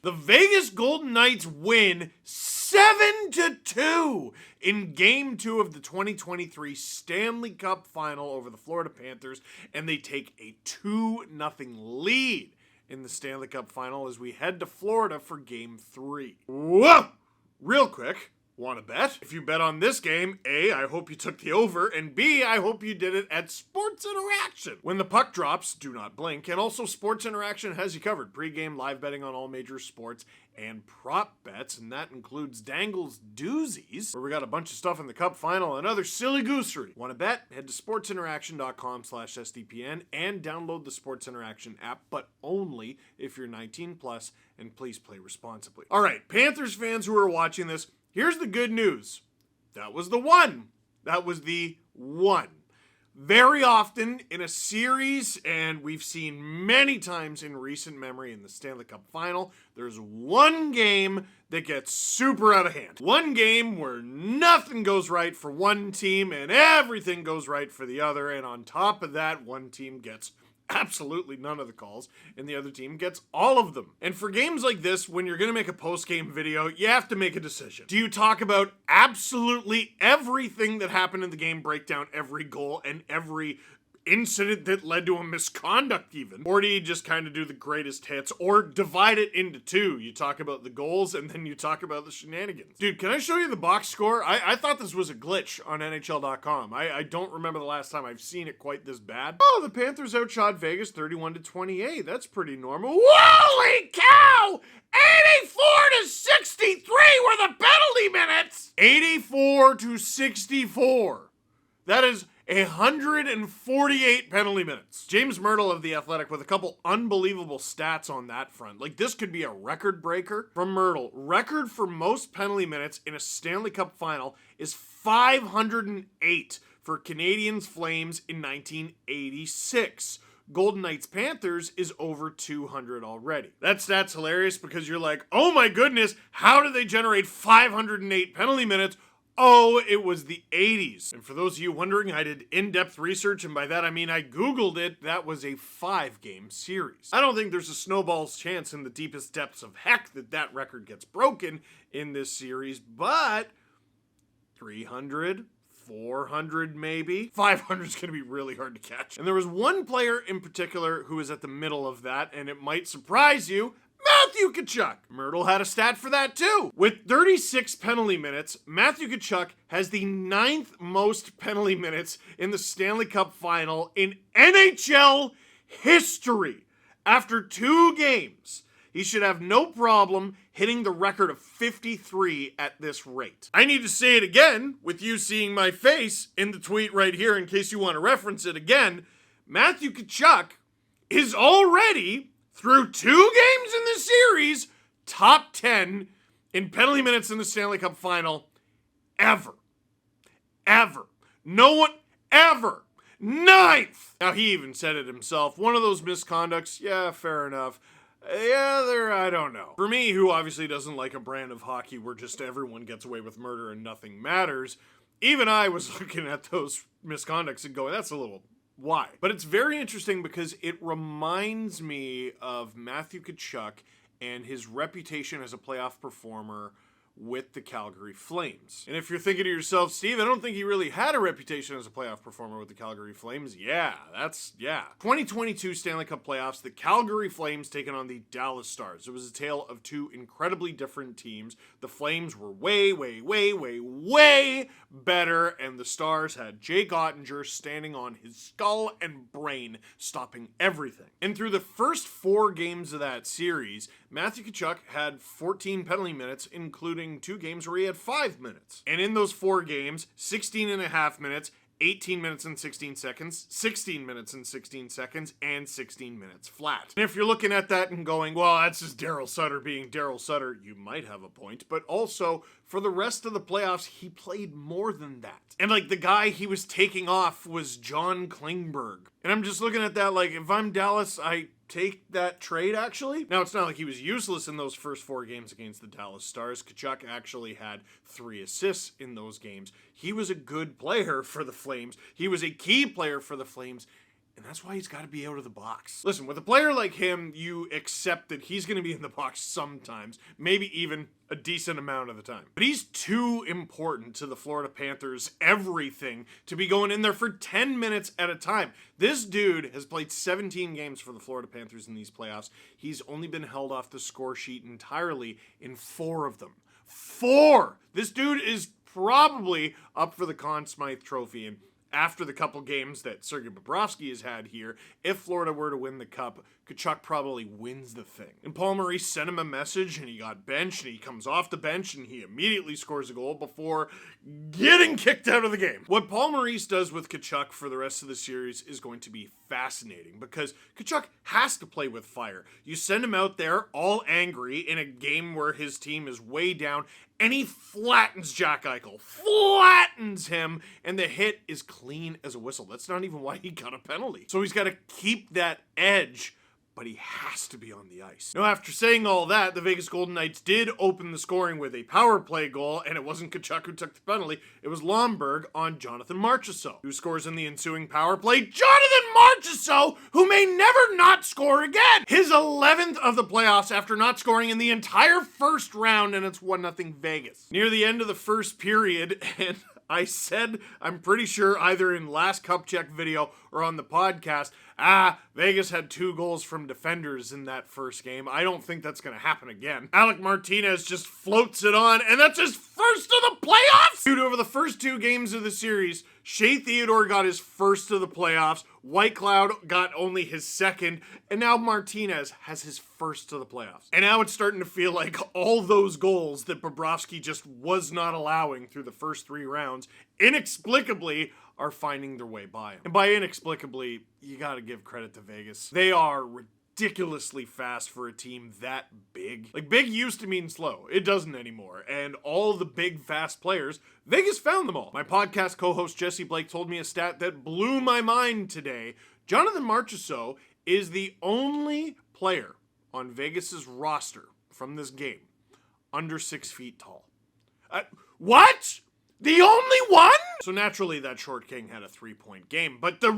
The Vegas Golden Knights win 7-2 in Game 2 of the 2023 Stanley Cup Final over the Florida Panthers, and they take a 2-0 lead in the Stanley Cup Final as we head to Florida for Game 3. Whoa! Real quick, want to bet? If you bet on this game, A, I hope you took the over, and B, I hope you did it at Sports Interaction. When the puck drops, do not blink, and also Sports Interaction has you covered. Pre-game live betting on all major sports and prop bets, and that includes Dangle's Doozies, where we got a bunch of stuff in the Cup Final and other silly goosery. Want to bet? Head to sportsinteraction.com/SDPN and download the Sports Interaction app, but only if you're 19 plus, and please play responsibly. All right, Panthers fans who are watching this, here's the good news. That was the one. That was the one. Very often in a series, and we've seen many times in recent memory in the Stanley Cup Final, there's one game that gets super out of hand. One game where nothing goes right for one team and everything goes right for the other, and on top of that, one team gets absolutely none of the calls, and the other team gets all of them. And for games like this, when you're going to make a post-game video, you have to make a decision. Do you talk about absolutely everything that happened in the game, break down every goal and every incident that led to a misconduct even? Or do you just kind of do the greatest hits, or divide it into two? You talk about the goals and then you talk about the shenanigans. Dude, can I show you the box score? I thought this was a glitch on NHL.com. I don't remember the last time I've seen it quite this bad. Oh, the Panthers outshot Vegas 31-28. That's pretty normal. Holy cow! 84-63 were the penalty minutes! 84-64. That is 148 penalty minutes. James Myrtle of The Athletic with a couple unbelievable stats on that front. Like, this could be a record breaker from Myrtle. Record for most penalty minutes in a Stanley Cup Final is 508 for Canadiens Flames in 1986. Golden Knights Panthers is over 200 already. That stat's hilarious because you're like, oh my goodness, how did they generate 508 penalty minutes? Oh, it was the 80s. And for those of you wondering, I did in-depth research, and by that I mean I Googled it. That was a 5-game series. I don't think there's a snowball's chance in the deepest depths of heck that that record gets broken in this series, but 300, 400 maybe. 500 is going to be really hard to catch. And there was one player in particular who was at the middle of that, and it might surprise you, Matthew Tkachuk. Myrtle had a stat for that too. With 36 penalty minutes, Matthew Tkachuk has the 9th most penalty minutes in the Stanley Cup Final in NHL history. After 2 games, he should have no problem hitting the record of 53 at this rate. I need to say it again with you seeing my face in the tweet right here in case you want to reference it again. Matthew Tkachuk is already, through 2 games in the series, top 10 in penalty minutes in the Stanley Cup Final ever. Ever. No one ever. 9th! Now, he even said it himself. One of those misconducts, yeah, fair enough. Yeah, I don't know. For me, who obviously doesn't like a brand of hockey where just everyone gets away with murder and nothing matters, even I was looking at those misconducts and going, that's a little... why? But it's very interesting because it reminds me of Matthew Tkachuk and his reputation as a playoff performer with the Calgary Flames. And if you're thinking to yourself, Steve, I don't think he really had a reputation as a playoff performer with the Calgary Flames. Yeah. 2022 Stanley Cup playoffs, the Calgary Flames taking on the Dallas Stars. It was a tale of 2 incredibly different teams. The Flames were way better, and the Stars had Jake Ottinger standing on his skull and brain, stopping everything. And through the first 4 games of that series, Matthew Tkachuk had 14 penalty minutes, including 2 games where he had 5 minutes. And in those 4 games, 16 and a half minutes, 18 minutes and 16 seconds, 16 minutes and 16 seconds, and 16 minutes flat. And if you're looking at that and going, well, that's just Daryl Sutter being Daryl Sutter, you might have a point. But also, for the rest of the playoffs, he played more than that. And like, the guy he was taking off was John Klingberg. And I'm just looking at that like, if I'm Dallas, I take that trade, actually. Now, it's not like he was useless in those first 4 games against the Dallas Stars. Tkachuk actually had 3 assists in those games. He was a good player for the Flames. He was a key player for the Flames. And that's why he's got to be out of the box. Listen, with a player like him, you accept that he's going to be in the box sometimes, maybe even a decent amount of the time. But he's too important to the Florida Panthers' everything to be going in there for 10 minutes at a time. This dude has played 17 games for the Florida Panthers in these playoffs. He's only been held off the score sheet entirely in 4 of them. 4! This dude is probably up for the Conn Smythe Trophy, and after the couple games that Sergei Bobrovsky has had here, if Florida were to win the cup, Tkachuk probably wins the thing. And Paul Maurice sent him a message, and he got benched, and he comes off the bench, and he immediately scores a goal before getting kicked out of the game. What Paul Maurice does with Tkachuk for the rest of the series is going to be fascinating, because Tkachuk has to play with fire. You send him out there all angry in a game where his team is way down, and he flattens Jack Eichel. Flattens him, and the hit is clean as a whistle. That's not even why he got a penalty. So he's got to keep that edge, but he has to be on the ice. Now, after saying all that, the Vegas Golden Knights did open the scoring with a power play goal, and it wasn't Tkachuk who took the penalty. It was Lomberg on Jonathan Marchessault, who scores in the ensuing power play. Jonathan Marchessault, who may never not score again! His 11th of the playoffs after not scoring in the entire first round, and it's 1-0 Vegas. Near the end of the first period, and I said, I'm pretty sure either in last Cup Check video or on the podcast, Vegas had 2 goals from defenders in that first game. I don't think that's going to happen again. Alec Martinez just floats it on, and that's his first of the playoffs! Dude, over the first 2 games of the series, Shea Theodore got his first of the playoffs, White Cloud got only his second, and now Martinez has his first of the playoffs. And now it's starting to feel like all those goals that Bobrovsky just was not allowing through the first 3 rounds, inexplicably, are finding their way by him. And by inexplicably, you gotta give credit to Vegas. They are ridiculously fast for a team that big. Like, big used to mean slow. It doesn't anymore. And all the big, fast players, Vegas found them all. My podcast co-host Jesse Blake told me a stat that blew my mind today. Jonathan Marchessault is the only player on Vegas's roster from this game under 6 feet tall. What? The only one? So naturally that short king had a 3-point game, but the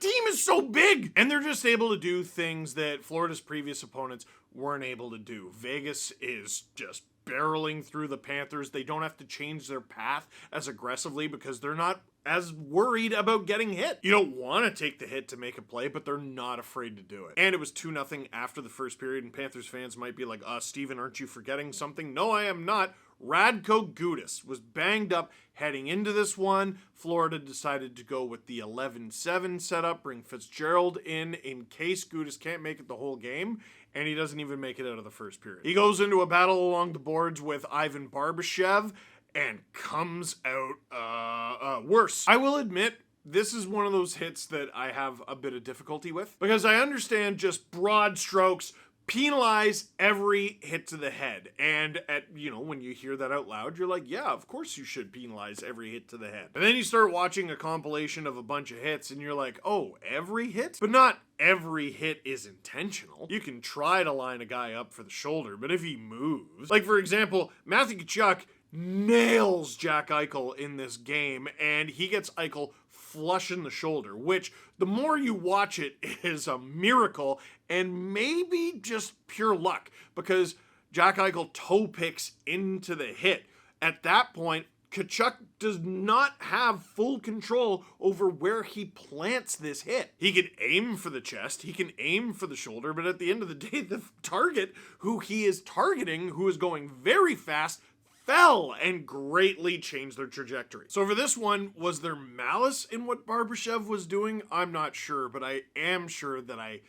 team is so big, and they're just able to do things that Florida's previous opponents weren't able to do. Vegas is just barreling through the Panthers. They don't have to change their path as aggressively because they're not as worried about getting hit. You don't want to take the hit to make a play, but they're not afraid to do it. And it was 2-0 after the first period, and Panthers fans might be like, Steven, aren't you forgetting something? No, I am not. Radko Gudas was banged up heading into this one. Florida decided to go with the 11-7 setup, bring Fitzgerald in case Gudas can't make it the whole game, and he doesn't even make it out of the first period. He goes into a battle along the boards with Ivan Barbashev and comes out worse. I will admit, this is one of those hits that I have a bit of difficulty with, because I understand just broad strokes, penalize every hit to the head. And when you hear that out loud, you're like, yeah, of course you should penalize every hit to the head. And then you start watching a compilation of a bunch of hits and you're like, oh, every hit? But not every hit is intentional. You can try to line a guy up for the shoulder, but if he moves, like for example, Matthew Tkachuk nails Jack Eichel in this game, and he gets Eichel flush in the shoulder, which the more you watch it is a miracle and maybe just pure luck, because Jack Eichel toe picks into the hit. At that point, Tkachuk does not have full control over where he plants this hit. He can aim for the chest, he can aim for the shoulder, but at the end of the day, the target who he is targeting, who is going very fast, fell and greatly changed their trajectory. So for this one, was there malice in what Barbashev was doing? I'm not sure, but I am sure that I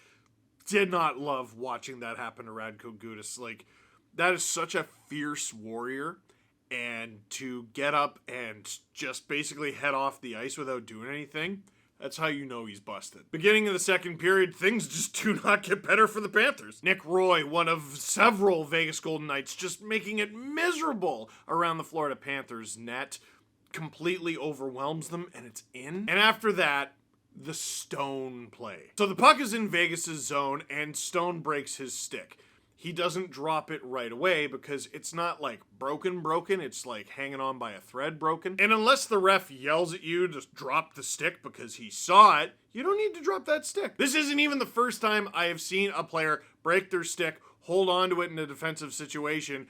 did not love watching that happen to Radko Gudas. Like, that is such a fierce warrior, and to get up and just basically head off the ice without doing anything, that's how you know he's busted. Beginning of the second period, things just do not get better for the Panthers. Nick Roy, one of several Vegas Golden Knights, just making it miserable around the Florida Panthers net, completely overwhelms them, and it's in. And after that, the Stone play. So the puck is in Vegas's zone, and Stone breaks his stick. he doesn't drop it right away because it's not like broken, it's like hanging on by a thread broken. And unless the ref yells at you to drop the stick because he saw it, you don't need to drop that stick. This isn't even the first time I have seen a player break their stick, hold on to it in a defensive situation,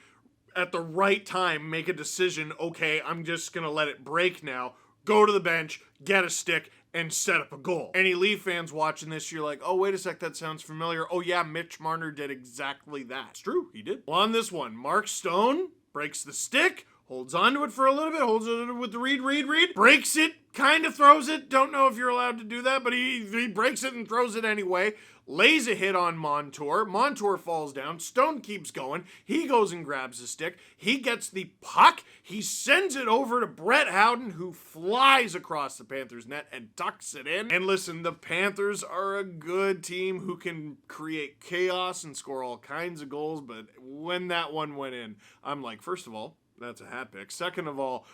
at the right time make a decision, okay, I'm just gonna let it break now, go to the bench, get a stick, and set up a goal. Any Leaf fans watching this, you're like, oh, wait a sec, that sounds familiar. Oh yeah, Mitch Marner did exactly that. It's true, he did. Well, on this one, Mark Stone breaks the stick, holds onto it for a little bit, holds it with the read, breaks it, kind of throws it. Don't know if you're allowed to do that, but he breaks it and throws it anyway. Lays a hit on Montour. Montour falls down. Stone keeps going. He goes and grabs the stick. He gets the puck. He sends it over to Brett Howden, who flies across the Panthers net and tucks it in. And listen, the Panthers are a good team who can create chaos and score all kinds of goals, but when that one went in, I'm like, first of all, that's a hat pick. Second of all,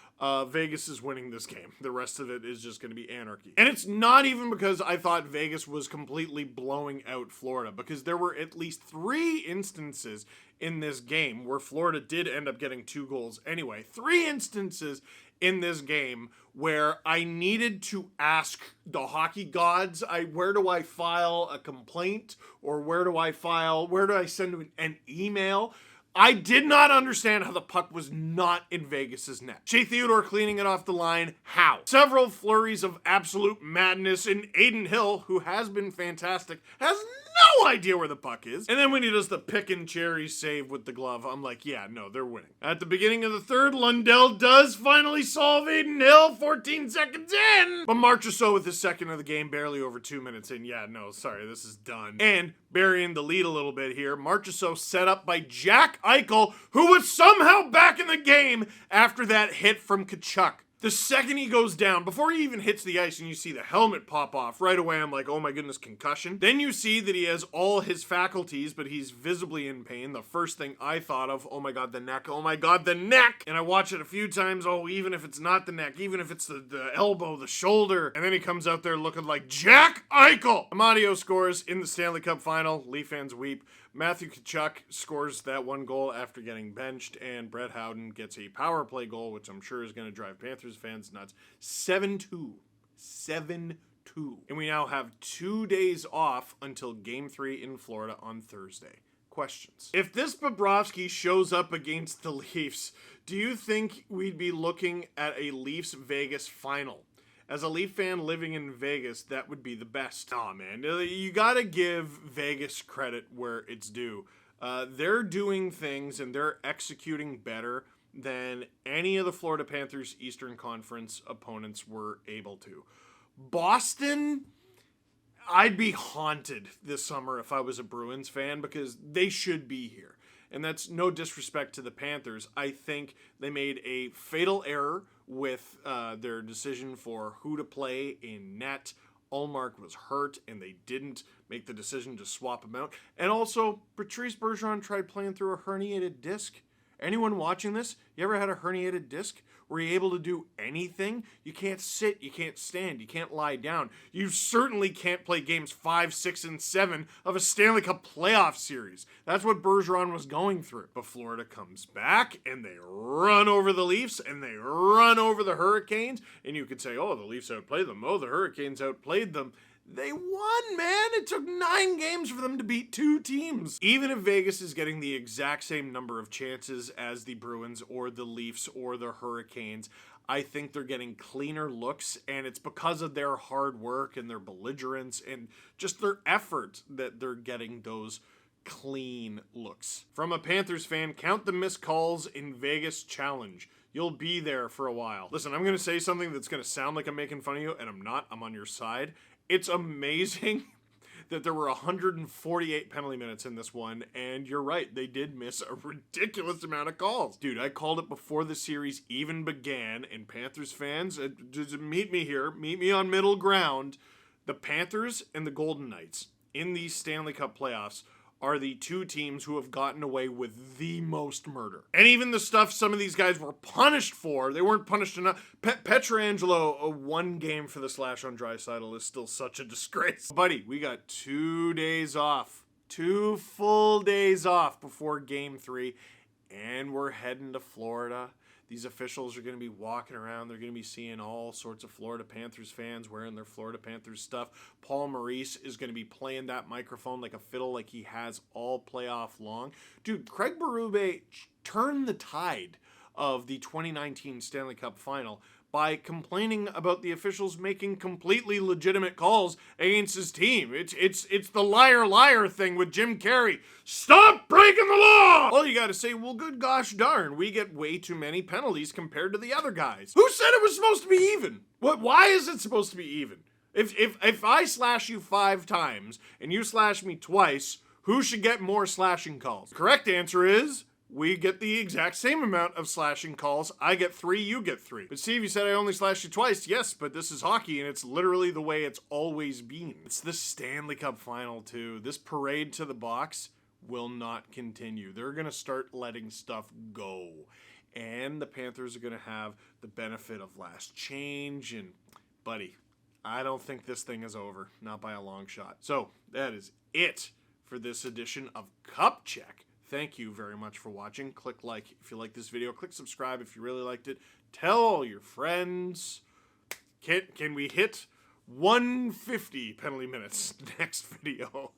Vegas is winning this game. The rest of it is just going to be anarchy. And it's not even because I thought Vegas was completely blowing out Florida, because there were at least 3 instances in this game where Florida did end up getting 2 goals anyway. 3 instances in this game where I needed to ask the hockey gods, where do I file a complaint? Or where do I send an email? I did not understand how the puck was not in Vegas's net. Shea Theodore cleaning it off the line, how? Several flurries of absolute madness, and Adin Hill, who has been fantastic, has no idea where the puck is. And then when he does the pick and cherry save with the glove, I'm like, yeah, no, they're winning. At the beginning of the third, Lundell does finally solve Adin Hill 14 seconds in. But Marchessault with his second of the game, barely over 2 minutes in. Yeah, no, sorry, this is done. And burying the lead a little bit here, Marchessault set up by Jack Eichel, who was somehow back in the game after that hit from Tkachuk. The second he goes down, before he even hits the ice and you see the helmet pop off, right away I'm like, oh my goodness, concussion. Then you see that he has all his faculties, but he's visibly in pain. The first thing I thought of, oh my god, the neck, oh my god, the neck! And I watch it a few times, oh, even if it's not the neck, even if it's the elbow, the shoulder. And then he comes out there looking like Jack Eichel! Amadio scores in the Stanley Cup final. Leaf fans weep. Matthew Tkachuk scores that 1 goal after getting benched, and Brett Howden gets a power play goal, which I'm sure is going to drive Panthers fans nuts. 7-2. 7-2. And we now have 2 days off until Game 3 in Florida on Thursday. Questions. If this Bobrovsky shows up against the Leafs, do you think we'd be looking at a Leafs-Vegas final? As a Leaf fan living in Vegas, that would be the best. Aw, man, you gotta give Vegas credit where it's due. They're doing things and they're executing better than any of the Florida Panthers Eastern Conference opponents were able to. Boston, I'd be haunted this summer if I was a Bruins fan, because they should be here. And that's no disrespect to the Panthers. I think they made a fatal error with their decision for who to play in net. Ullmark was hurt, and they didn't make the decision to swap him out. And also, Patrice Bergeron tried playing through a herniated disc. Anyone watching this, you ever had a herniated disc? Were you able to do anything? You can't sit, you can't stand, you can't lie down. You certainly can't play games 5, 6, and 7 of a Stanley Cup playoff series. That's what Bergeron was going through. But Florida comes back, and they run over the Leafs, and they run over the Hurricanes. And you could say, oh, the Leafs outplayed them. Oh, the Hurricanes outplayed them. They won, man. It took 9 games for them to beat 2 teams. Even if Vegas is getting the exact same number of chances as the Bruins or the Leafs or the Hurricanes, I think they're getting cleaner looks, and it's because of their hard work and their belligerence and just their effort that they're getting those clean looks. From a Panthers fan, count the missed calls in Vegas challenge. You'll be there for a while. Listen, I'm going to say something that's going to sound like I'm making fun of you, and I'm not. I'm on your side. It's amazing that there were 148 penalty minutes in this one, and you're right, they did miss a ridiculous amount of calls. Dude, I called it before the series even began, and Panthers fans, just meet me here, meet me on middle ground. The Panthers and the Golden Knights in these Stanley Cup playoffs are the 2 teams who have gotten away with the most murder. And even the stuff some of these guys were punished for, they weren't punished enough. Pietrangelo, 1 game for the slash on Draisaitl is still such a disgrace. Buddy, we got 2 days off. 2 full days off before Game 3, and we're heading to Florida. These officials are going to be walking around. They're going to be seeing all sorts of Florida Panthers fans wearing their Florida Panthers stuff. Paul Maurice is going to be playing that microphone like a fiddle like he has all playoff long. Dude, Craig Berube turned the tide of the 2019 Stanley Cup Final by complaining about the officials making completely legitimate calls against his team. It's the liar thing with Jim Carrey. Stop breaking the law! All you gotta say, well, good gosh darn, we get way too many penalties compared to the other guys. Who said it was supposed to be even? Why is it supposed to be even? If I slash you 5 times and you slash me twice, who should get more slashing calls? Correct answer is, we get the exact same amount of slashing calls. I get 3, you get 3. But Steve, you said I only slashed you twice. Yes, but this is hockey, and it's literally the way it's always been. It's the Stanley Cup Final, too. This parade to the box will not continue. They're going to start letting stuff go. And the Panthers are going to have the benefit of last change. And, buddy, I don't think this thing is over. Not by a long shot. So, that is it for this edition of Cup Check. Thank you very much for watching. Click like if you like this video. Click subscribe if you really liked it. Tell all your friends. Can we hit 150 penalty minutes next video?